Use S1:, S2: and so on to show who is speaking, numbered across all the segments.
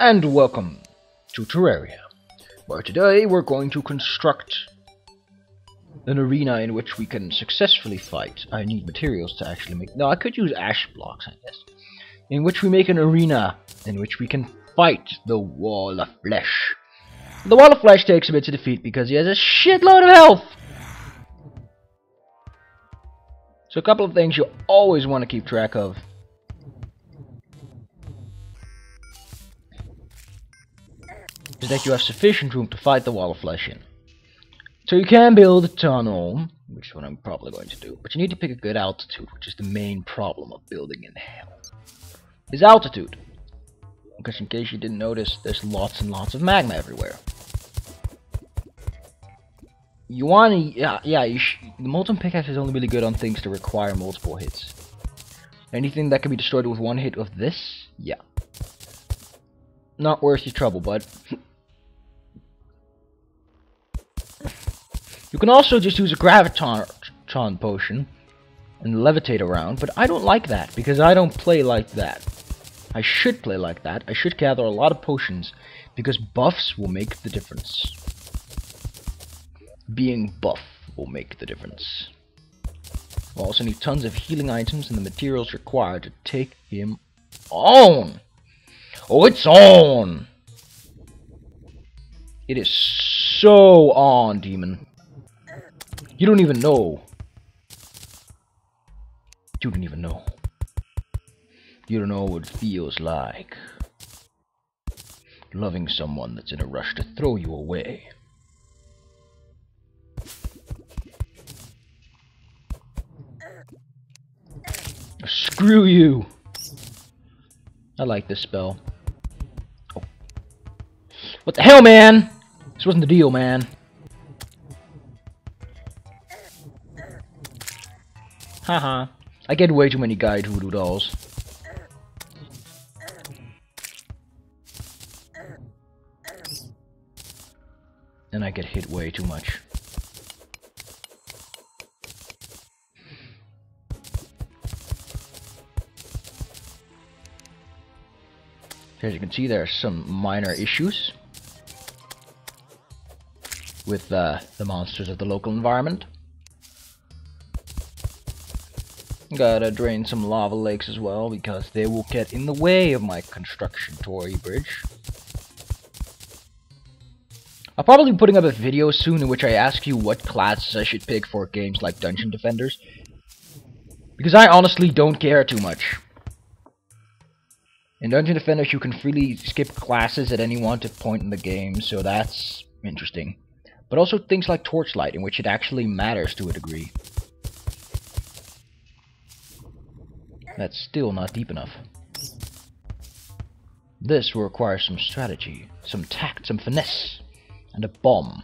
S1: And welcome to Terraria, where today we're going to construct an arena in which we can successfully fight. I need materials to actually make... No, I could use ash blocks, I guess. In which we make an arena in which we can fight the Wall of Flesh. The Wall of Flesh takes a bit to defeat because he has a shitload of health! So a couple of things you always want to keep track of. Is that you have sufficient room to fight the Wall of Flesh in. So you can build a tunnel, which is what I'm probably going to do, but you need to pick a good altitude, which is the main problem of building in hell. Is altitude. Because in case you didn't notice, there's lots and lots of magma everywhere. You want to, the molten pickaxe is only really good on things that require multiple hits. Anything that can be destroyed with one hit of this, yeah. Not worth your trouble, bud. You can also just use a graviton potion and levitate around, but I don't like that because I don't play like that. I should play like that. I should gather a lot of potions because buffs will make the difference. Being buff will make the difference. We'll also need tons of healing items and the materials required to take him on. Oh, it's on! It is so on, demon. You don't even know. You don't even know. You don't know what it feels like. Loving someone that's in a rush to throw you away. Screw you! I like this spell. Oh. What the hell, man? This wasn't the deal, man. Haha. I get way too many guide voodoo dolls. And I get hit way too much. As you can see, there are some minor issues with the monsters of the local environment. Gotta drain some lava lakes as well, because they will get in the way of my construction toy bridge. I'll probably be putting up a video soon in which I ask you what classes I should pick for games like Dungeon Defenders. Because I honestly don't care too much. In Dungeon Defenders you can freely skip classes at any wanted point in the game, so that's interesting. But also things like Torchlight, in which it actually matters to a degree. That's still not deep enough. This will require some strategy, some tact, some finesse, and a bomb.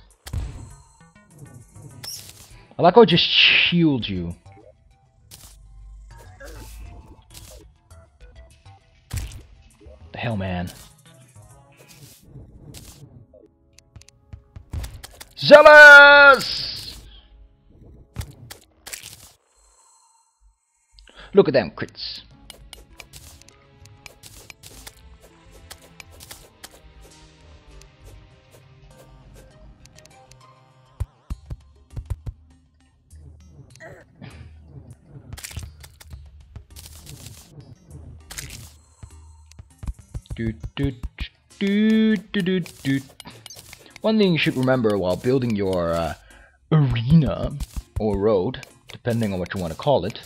S1: I like how it just shields you. The hell, man. Zealous! Look at them crits. One thing you should remember while building your arena or road, depending on what you want to call it,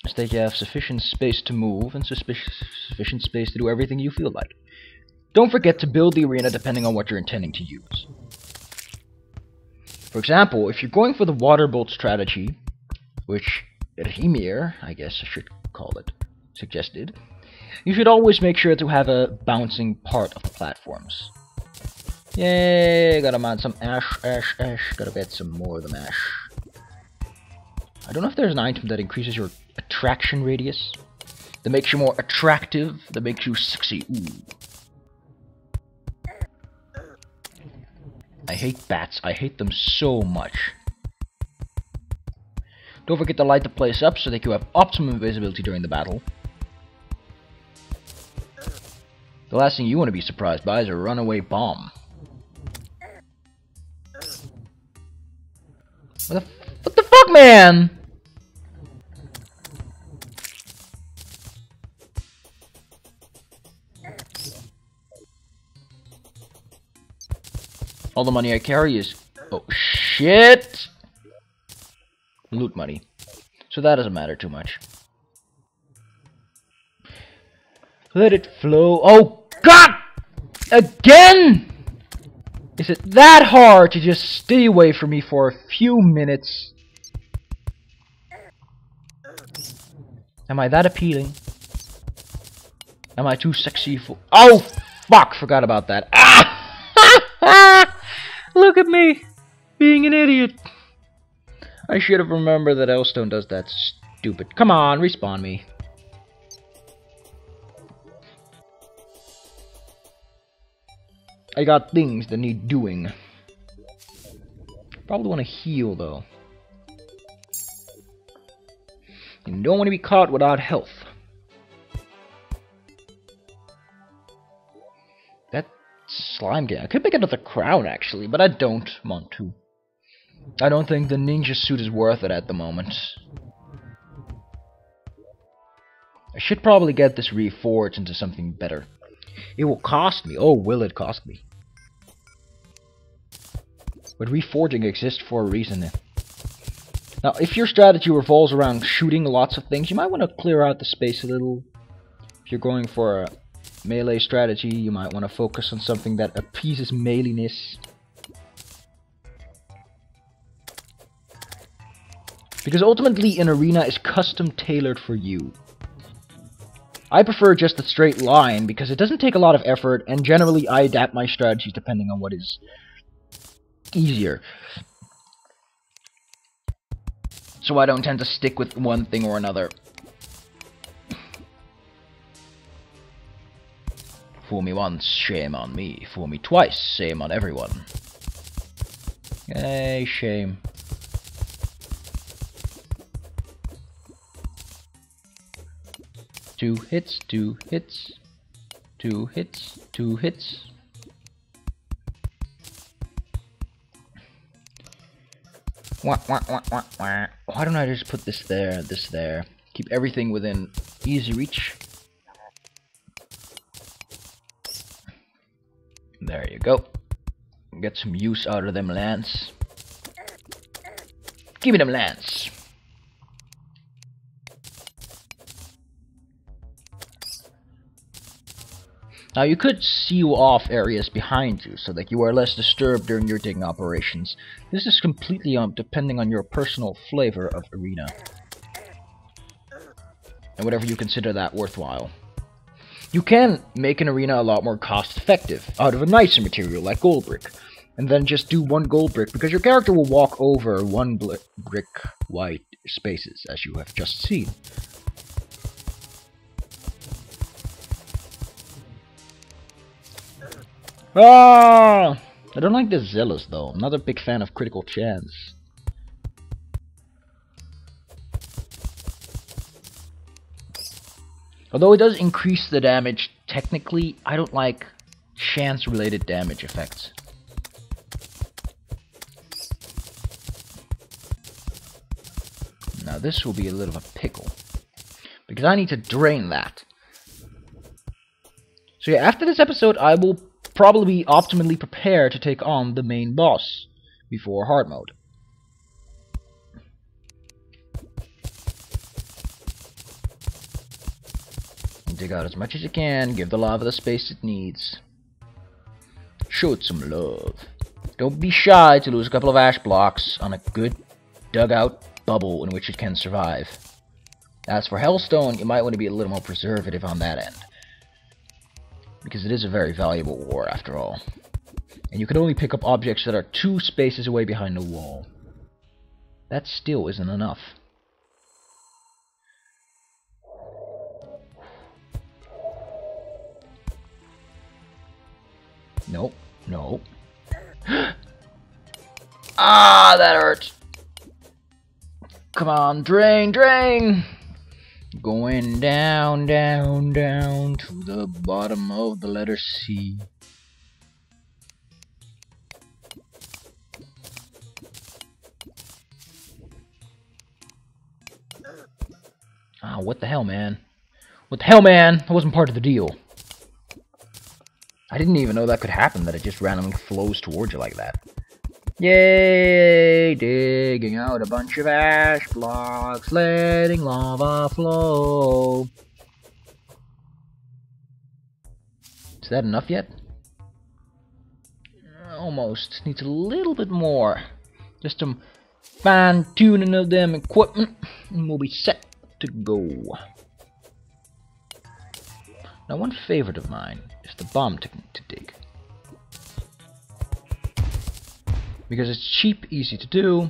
S1: is that you have sufficient space to move and sufficient space to do everything you feel like. Don't forget to build the arena depending on what you're intending to use. For example, if you're going for the water bolt strategy, which Remir, I guess I should call it, suggested, you should always make sure to have a bouncing part of the platforms. Yay, gotta mine some ash, gotta get some more of the ash. I don't know if there's an item that increases your attraction radius, that makes you more attractive, that makes you sexy. Ooh. I hate bats. I hate them so much. Don't forget to light the place up so that you have optimum visibility during the battle. The last thing you want to be surprised by is a runaway bomb. What the fuck, man? All the money I carry is... oh, shit! Loot money. So that doesn't matter too much. Let it flow. Oh, God! Again? Is it that hard to just stay away from me for a few minutes? Am I that appealing? Am I too sexy for... oh, fuck! Forgot about that. Ah! Look at me! Being an idiot. I should have remembered that Elstone does that stupid... come on, respawn me. I got things that need doing. Probably want to heal, though. You don't want to be caught without health. That slime game. I could make another crown, actually, but I don't want to. I don't think the ninja suit is worth it at the moment. I should probably get this reforged into something better. It will cost me. Oh, will it cost me? But reforging exists for a reason. Now, if your strategy revolves around shooting lots of things, you might want to clear out the space a little. If you're going for a melee strategy, you might want to focus on something that appeases meleeness. Because ultimately, an arena is custom tailored for you. I prefer just a straight line because it doesn't take a lot of effort, and generally I adapt my strategies depending on what is easier. So I don't tend to stick with one thing or another. Fool me once, shame on me. Fool me twice, shame on everyone. Hey, shame. Two hits, two hits, two hits, two hits. Wah, wah, wah, wah, wah. Why don't I just put this there, this there? Keep everything within easy reach. There you go. Get some use out of them lands. Give me them lands. Now you could seal off areas behind you so that you are less disturbed during your digging operations. This is completely depending on your personal flavor of arena. And whatever you consider that worthwhile. You can make an arena a lot more cost effective out of a nicer material like gold brick. And then just do one gold brick because your character will walk over one brick white spaces as you have just seen. Ah! I don't like the Zealous though. I'm not a big fan of critical chance. Although it does increase the damage, technically, I don't like chance-related damage effects. Now this will be a little of a pickle. Because I need to drain that. So yeah, after this episode, I will probably be optimally prepared to take on the main boss before hard mode. Dig out as much as you can, give the lava the space it needs. Show it some love. Don't be shy to lose a couple of ash blocks on a good dug out bubble in which it can survive. As for Hellstone, you might want to be a little more preservative on that end. Because it is a very valuable ore after all. And you can only pick up objects that are 2 spaces away behind the wall. That still isn't enough. Nope, no. Ah, that hurt. Come on, drain, drain! Going down, down, down to the bottom of the letter C. Ah, what the hell, man? What the hell, man? That wasn't part of the deal. I didn't even know that could happen, that it just randomly flows towards you like that. Yay! Digging out a bunch of ash blocks, letting lava flow. Is that enough yet? Almost. Needs a little bit more. Just some fine-tuning of them equipment, and we'll be set to go. Now, one favorite of mine is the bomb technique to dig. Because it's cheap, easy to do,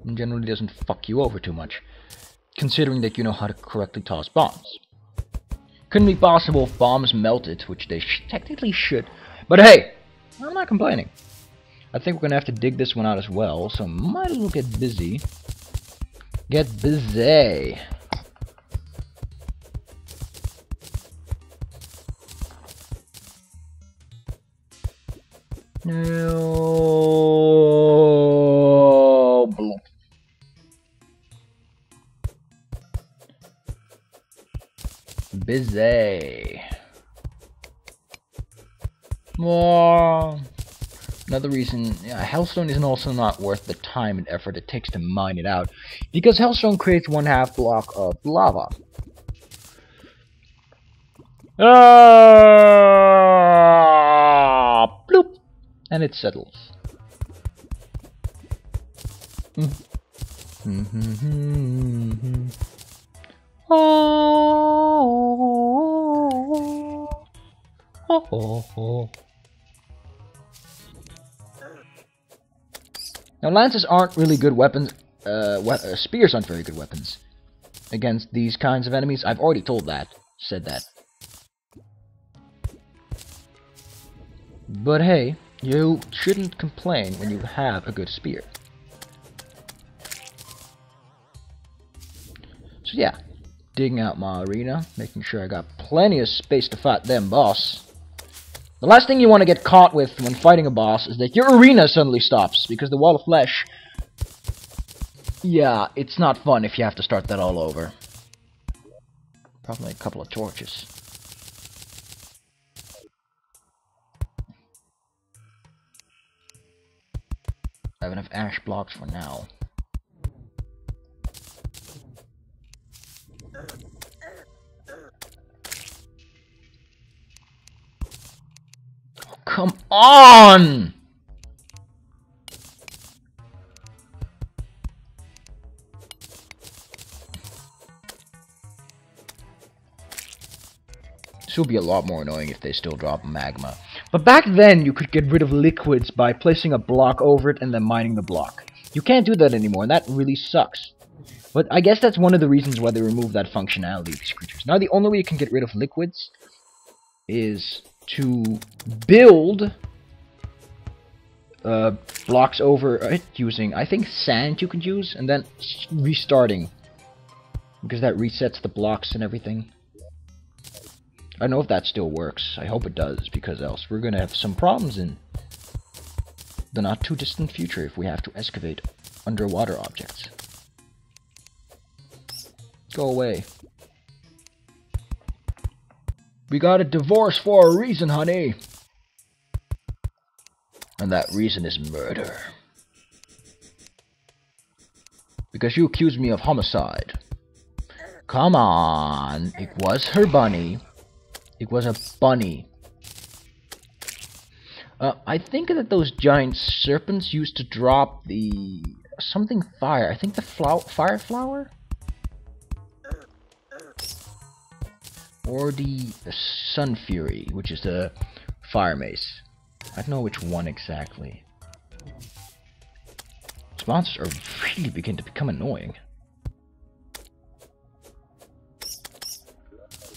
S1: and generally doesn't fuck you over too much, considering that you know how to correctly toss bombs. Couldn't be possible if bombs melted, which they technically should, but hey, I'm not complaining. I think we're gonna have to dig this one out as well, so might as well get busy. Get busy! No. Busy. More. Another reason, Hellstone isn't also not worth the time and effort it takes to mine it out, because Hellstone creates 1/2 block of lava. Bloop. And it settles. Now, lances aren't really good weapons. Spears aren't very good weapons against these kinds of enemies. I've already said that. But hey, you shouldn't complain when you have a good spear. So yeah, digging out my arena, making sure I got plenty of space to fight them boss. The last thing you want to get caught with when fighting a boss is that your arena suddenly stops, because the wall of flesh... Yeah, it's not fun if you have to start that all over. Probably a couple of torches. I have enough ash blocks for now. Oh, come on! This will be a lot more annoying if they still drop magma. But back then, you could get rid of liquids by placing a block over it and then mining the block. You can't do that anymore, and that really sucks. But I guess that's one of the reasons why they removed that functionality of these creatures. Now the only way you can get rid of liquids is to build blocks over it using, I think, sand you could use, and then restarting. Because that resets the blocks and everything. I don't know if that still works. I hope it does, because else we're going to have some problems in the not too distant future if we have to excavate underwater objects. Go away. We got a divorce for a reason, honey. And that reason is murder. Because you accused me of homicide. Come on. It was her bunny. It was a bunny. I think that those giant serpents used to drop the... something fire. I think the fire flower? Or the Sun Fury, which is the fire mace. I don't know which one exactly. These monsters are really beginning to become annoying.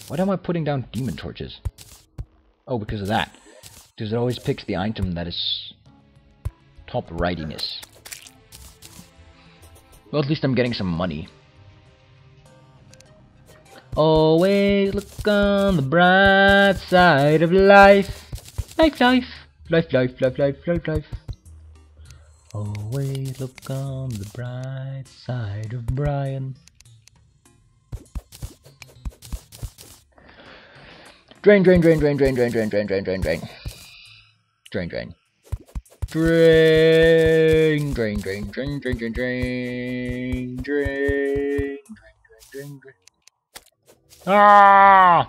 S1: Why am I putting down demon torches? Oh, because of that. Because it always picks the item that is top rightiness. Well, at least I'm getting some money. Always look on the bright side of life. Life, life, life, life, life, life, life, life. Always look on the bright side of Brian. Drain, drain, drain, drain, drain, drain, drain, drain, drain, drain, drain. Drain, drain. Drain, drain, drain, drain, drain, drain, drain, drain, drain, drain, drain. Ah!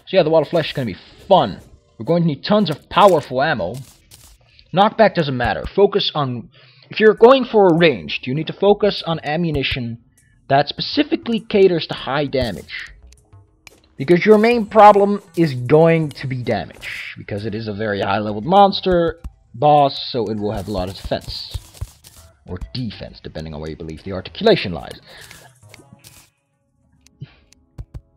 S1: So yeah, the wall of flesh is gonna be fun. We're going to need tons of powerful ammo. Knockback doesn't matter. Focus on... If you're going for a ranged, you need to focus on ammunition that specifically caters to high damage. Because your main problem is going to be damage. Because it is a very high-leveled monster, boss, so it will have a lot of defense. Or defense, depending on where you believe the articulation lies.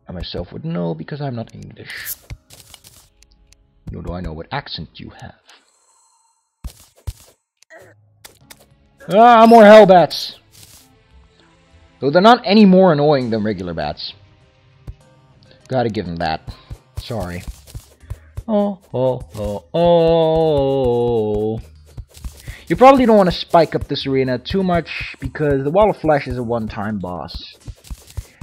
S1: I myself would know because I'm not English. Nor do I know what accent you have. Ah, more hell bats! Though they're not any more annoying than regular bats. Gotta give them that. Sorry. Oh, oh, oh, oh. You probably don't want to spike up this arena too much because the Wall of Flesh is a one-time boss.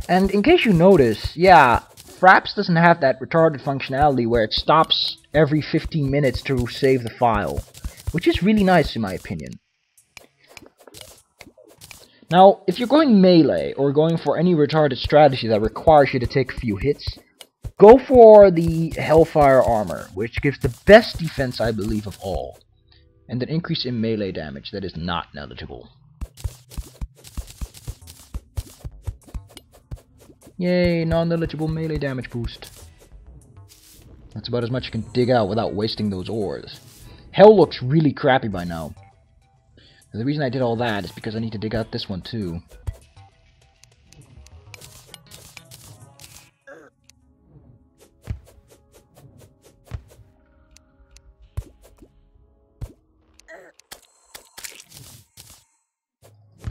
S1: And in case you notice, yeah, Fraps doesn't have that retarded functionality where it stops every 15 minutes to save the file, which is really nice in my opinion. Now, if you're going melee, or going for any retarded strategy that requires you to take a few hits, go for the Hellfire Armor, which gives the best defense, I believe, of all, and an increase in melee damage that is not negligible. Yay, non-negligible melee damage boost. That's about as much you can dig out without wasting those ores. Hell looks really crappy by now. And the reason I did all that is because I need to dig out this one too.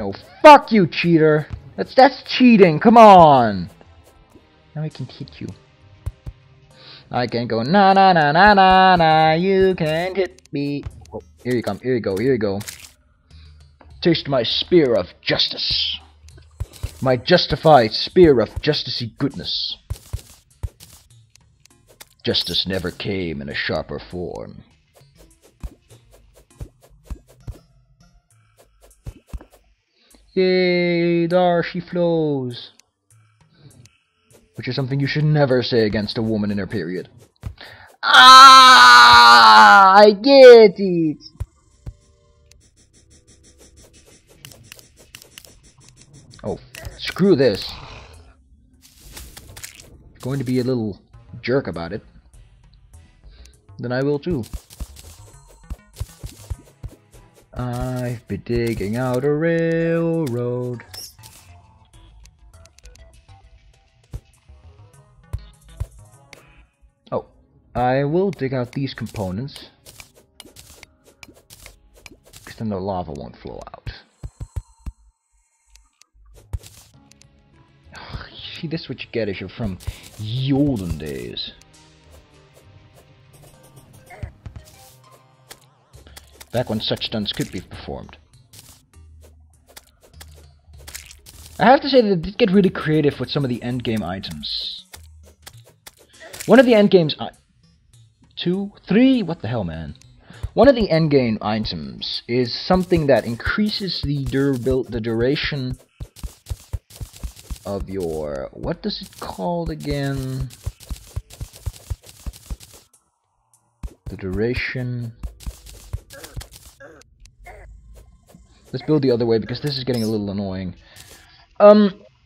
S1: Oh, fuck you, cheater! That's cheating, come on! Now I can hit you. I can go na na na na na na, you can't hit me. Oh, here you come, here you go, here you go. Taste my spear of justice. My justified spear of justicey goodness. Justice never came in a sharper form. Yay, there she flows. Which is something you should never say against a woman in her period. Ah, I get it. Oh, screw this. I'm going to be a little jerk about it. Then I will too. I've been digging out a railroad. Oh, I will dig out these components. Because then the lava won't flow out. See, this is what you get if you're from ye olden days. Back when such stunts could be performed. I have to say that it did get really creative with some of the endgame items. One of the endgames... 2? 3? What the hell, man? One of the endgame items is something that increases the duration of your... What does it called again? The duration... Let's build the other way because this is getting a little annoying.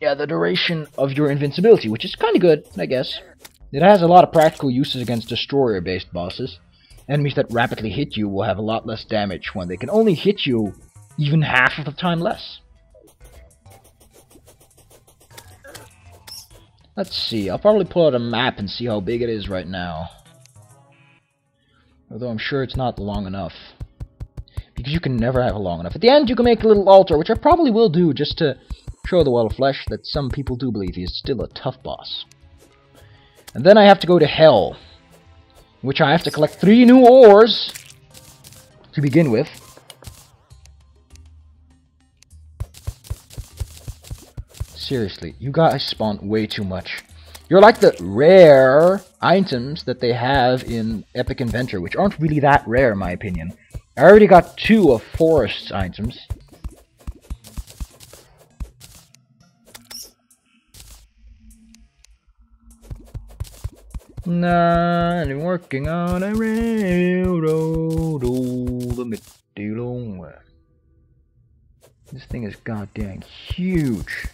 S1: Yeah, the duration of your invincibility, which is kind of good, I guess. It has a lot of practical uses against destroyer-based bosses. Enemies that rapidly hit you will have a lot less damage when they can only hit you even half of the time less. Let's see, I'll probably pull out a map and see how big it is right now. Although I'm sure it's not long enough. because you can never have it long enough. At the end, you can make a little altar, which I probably will do just to show the Wall of Flesh that some people do believe he is still a tough boss. And then I have to go to Hell, which I have to collect 3 new ores to begin with. Seriously, you guys spawn way too much. You're like the rare items that they have in Epic Inventor, which aren't really that rare in my opinion. I already got 2 of Forest's items. Nah, I'm working on a railroad all the midday long way. This thing is goddamn huge.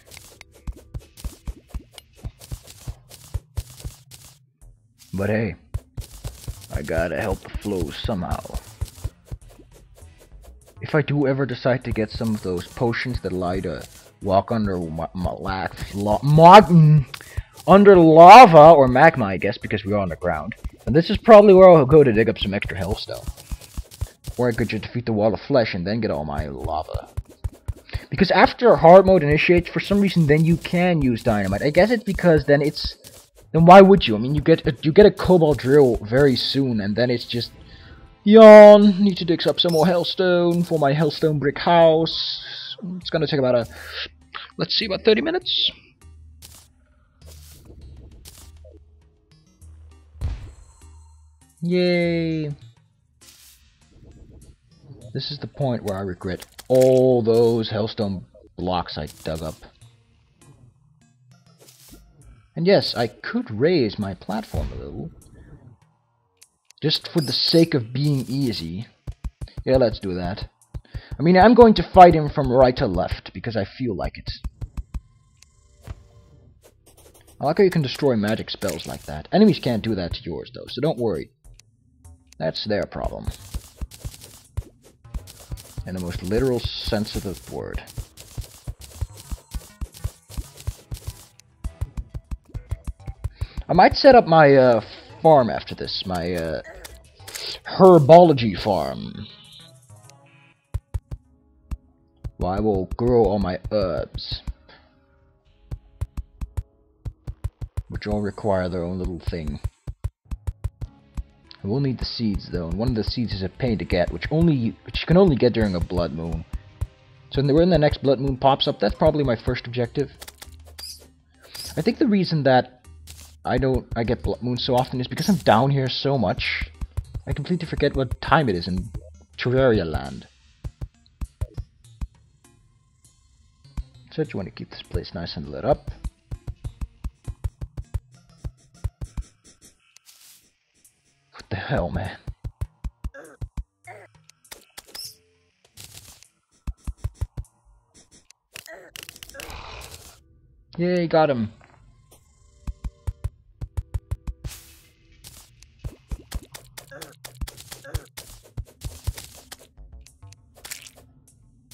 S1: But hey, I gotta help the flow somehow. If I do ever decide to get some of those potions that allow you to walk under under lava or magma, I guess, because we are on the ground. And this is probably where I'll go to dig up some extra hellstone. Or I could just defeat the Wall of Flesh and then get all my lava. Because after hard mode initiates, for some reason, then you can use dynamite. I guess it's because then it's... Then why would you? I mean, you get a cobalt drill very soon, and then it's just... Yawn, need to dig up some more hellstone for my hellstone brick house. It's gonna take about let's see, about 30 minutes. Yay! This is the point where I regret all those hellstone blocks I dug up. And yes, I could raise my platform a little. Just for the sake of being easy. Yeah, let's do that. I mean, I'm going to fight him from right to left, because I feel like it. I like how you can destroy magic spells like that. Enemies can't do that to yours, though, so don't worry. That's their problem. In the most literal sense of the word. I might set up my farm after this, my herbology farm. Well, I will grow all my herbs, which all require their own little thing. I will need the seeds though, and one of the seeds is a pain to get, which you can only get during a blood moon. So when the next blood moon pops up, that's probably my first objective. I think the reason that I get blood moons so often is because I'm down here so much. I completely forget what time it is in Terraria land. So you want to keep this place nice and lit up. What the hell, man? Yay, got him.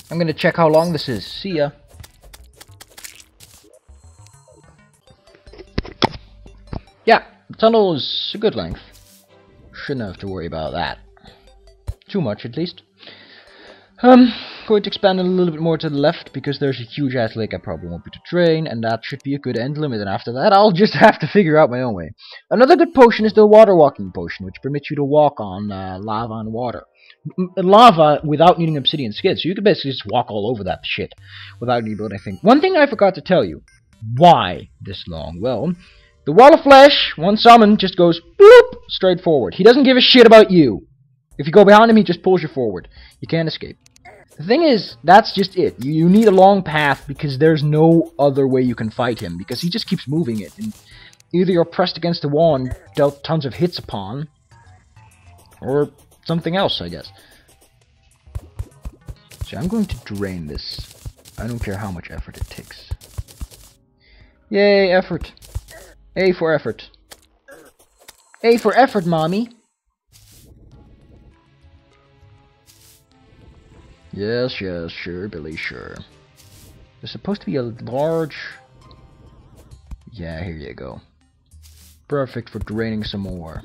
S1: I'm gonna check how long this is. See ya. Yeah, the tunnel is a good length. Shouldn't have to worry about that. Too much, at least. Going to expand a little bit more to the left, because there's a huge ass lake I probably won't be able to drain, and that should be a good end limit, and after that I'll just have to figure out my own way. Another good potion is the water walking potion, which permits you to walk on lava and water. Lava without needing obsidian skin, so you can basically just walk all over that shit without needing anything. One thing I forgot to tell you. Why this long? Well, the Wall of Flesh, once summoned, just goes boop straight forward. He doesn't give a shit about you. If you go behind him, he just pulls you forward. You can't escape. The thing is, that's just it. You need a long path because there's no other way you can fight him, because he just keeps moving it. And either you're pressed against the wall and dealt tons of hits upon, or something else, I guess. So I'm going to drain this. I don't care how much effort it takes. Yay, effort. A for effort. A for effort, mommy. Yes, yes, sure, Billy, sure. There's supposed to be a large... Yeah, here you go. Perfect for draining some more.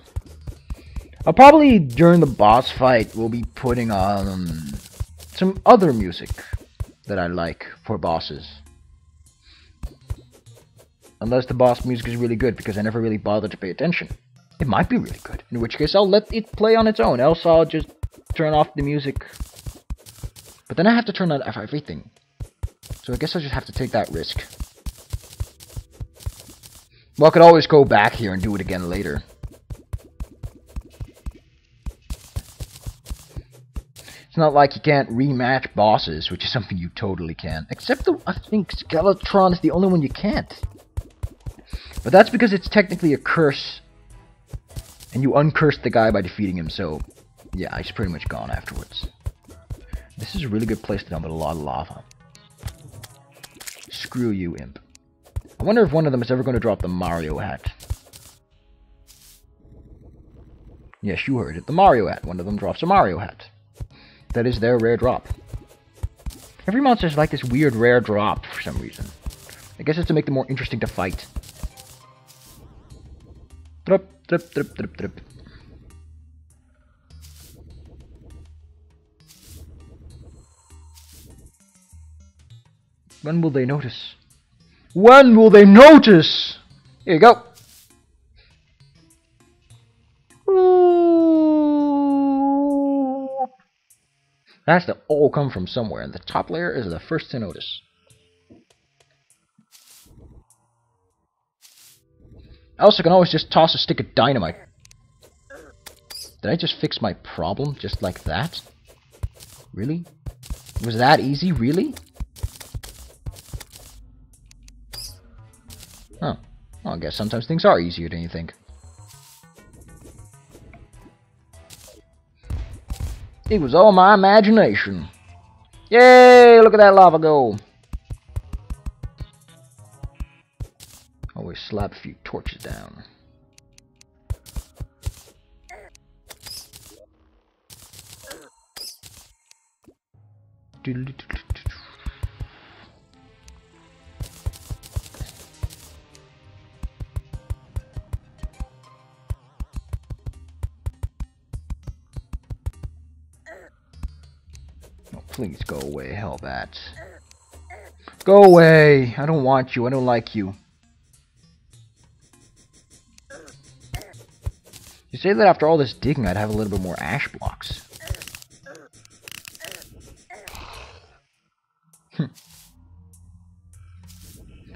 S1: I'll probably, during the boss fight, will be putting on some other music that I like for bosses. Unless the boss music is really good, because I never really bothered to pay attention. It might be really good, in which case I'll let it play on its own, else I'll just turn off the music. But then I have to turn on everything. So I guess I'll just have to take that risk. Well, I could always go back here and do it again later. It's not like you can't rematch bosses, which is something you totally can. Except I think Skeletron is the only one you can't. But that's because it's technically a curse. And you uncursed the guy by defeating him, so yeah, he's pretty much gone afterwards. This is a really good place to dump a lot of lava. Screw you, imp. I wonder if one of them is ever going to drop the Mario hat. Yes, you heard it. The Mario hat. One of them drops a Mario hat. That is their rare drop. Every monster is like this weird rare drop for some reason. I guess it's to make them more interesting to fight. Drup, drup, drup, drup, drup. When will they notice? When will they notice? Here you go. Ooh. That has to all come from somewhere, and the top layer is the first to notice. I also can always just toss a stick of dynamite. Did I just fix my problem just like that? Really? Was that easy? Really? Huh. Well, I guess sometimes things are easier than you think. It was all my imagination. Yay! Look at that lava go! Always slap a few torches down. Oh, please go away, Hellbat. Go away! I don't want you, I don't like you. You say that after all this digging I'd have a little bit more ash blocks.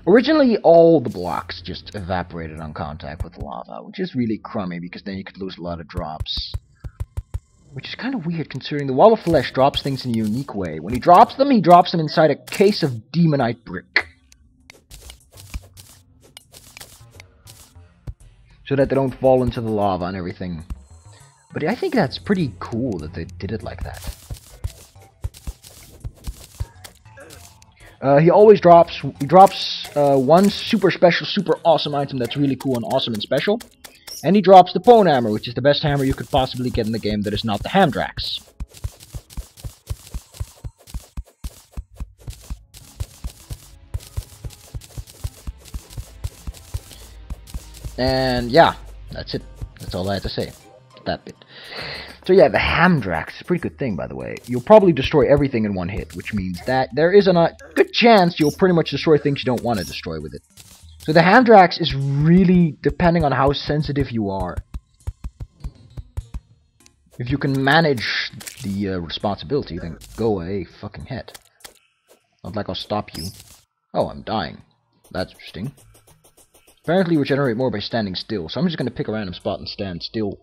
S1: Originally, all the blocks just evaporated on contact with lava, which is really crummy because then you could lose a lot of drops. Which is kind of weird considering the Wall of Flesh drops things in a unique way. When he drops them inside a case of demonite brick. So that they don't fall into the lava and everything. But I think that's pretty cool that they did it like that. He always drops one super special, super awesome item that's really cool and awesome and special. And he drops the Pwn Hammer, which is the best hammer you could possibly get in the game that is not the Hamdrax. And yeah, that's it. That's all I had to say. That bit. So yeah, the Hamdrax is a pretty good thing, by the way. You'll probably destroy everything in one hit, which means that there is a good chance you'll pretty much destroy things you don't want to destroy with it. So the Hamdrax is really depending on how sensitive you are. If you can manage the responsibility, then go away, fucking head. Not like I'll stop you. Oh, I'm dying. That's interesting. Apparently you regenerate more by standing still, so I'm just going to pick a random spot and stand still.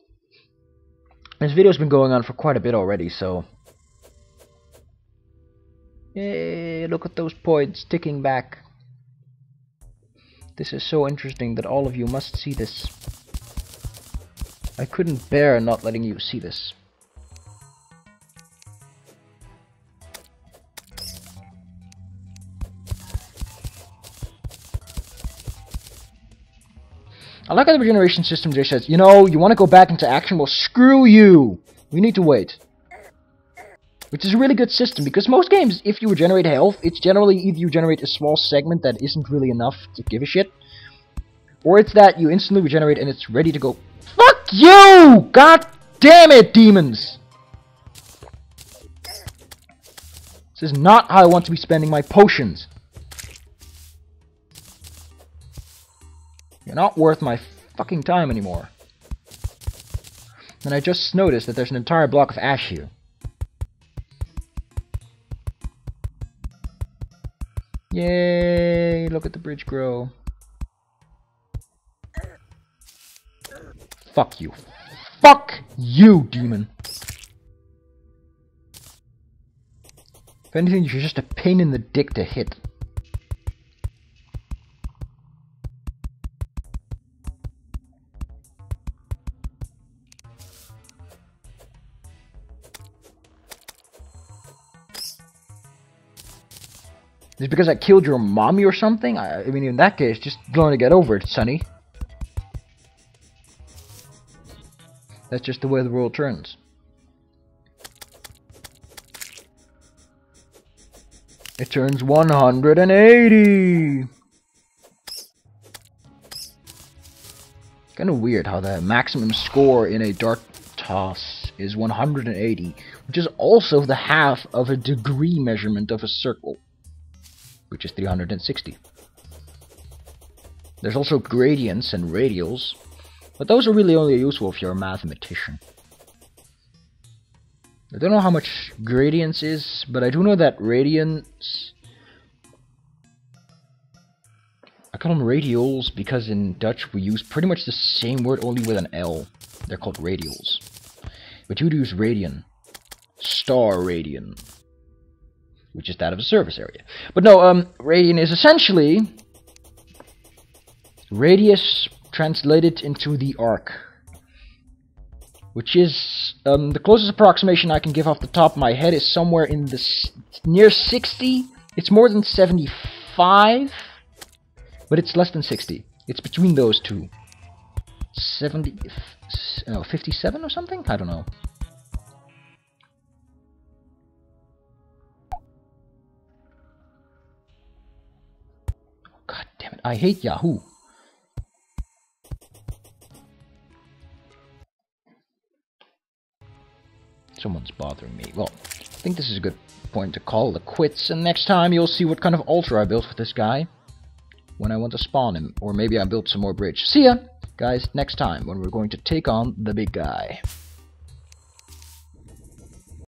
S1: This video's been going on for quite a bit already, so... Yay, look at those points ticking back. This is so interesting that all of you must see this. I couldn't bear not letting you see this. I like how the regeneration system just says, you know, you want to go back into action? Well, screw you! We need to wait. Which is a really good system, because most games, if you regenerate health, it's generally either you generate a small segment that isn't really enough to give a shit, or it's that you instantly regenerate and it's ready to go. Fuck you! God damn it, demons! This is not how I want to be spending my potions. You're not worth my fucking time anymore. And I just noticed that there's an entire block of ash here. Yay! Look at the bridge grow. Fuck you. Fuck you, demon! If anything, you're just a pain in the dick to hit. Is it because I killed your mommy or something? I mean, in that case, just going to get over it, sonny. That's just the way the world turns. It turns 180! Kinda weird how the maximum score in a dart toss is 180, which is also the half of a degree measurement of a circle, which is 360. There's also gradients and radials, but those are really only useful if you're a mathematician. I don't know how much gradients is, but I do know that radians... I call them radials because in Dutch we use pretty much the same word, only with an L. They're called radials. But you would use radian. Star radian. Which is that of a surface area. But no, radian is essentially radius translated into the arc. Which is, the closest approximation I can give off the top of my head is somewhere in the near 60. It's more than 75, but it's less than 60. It's between those two. 57 or something? I don't know. God damn it, I hate Yahoo. Someone's bothering me. Well, I think this is a good point to call it quits, and next time you'll see what kind of altar I built for this guy when I want to spawn him, or maybe I built some more bridge. See ya, guys, next time when we're going to take on the big guy.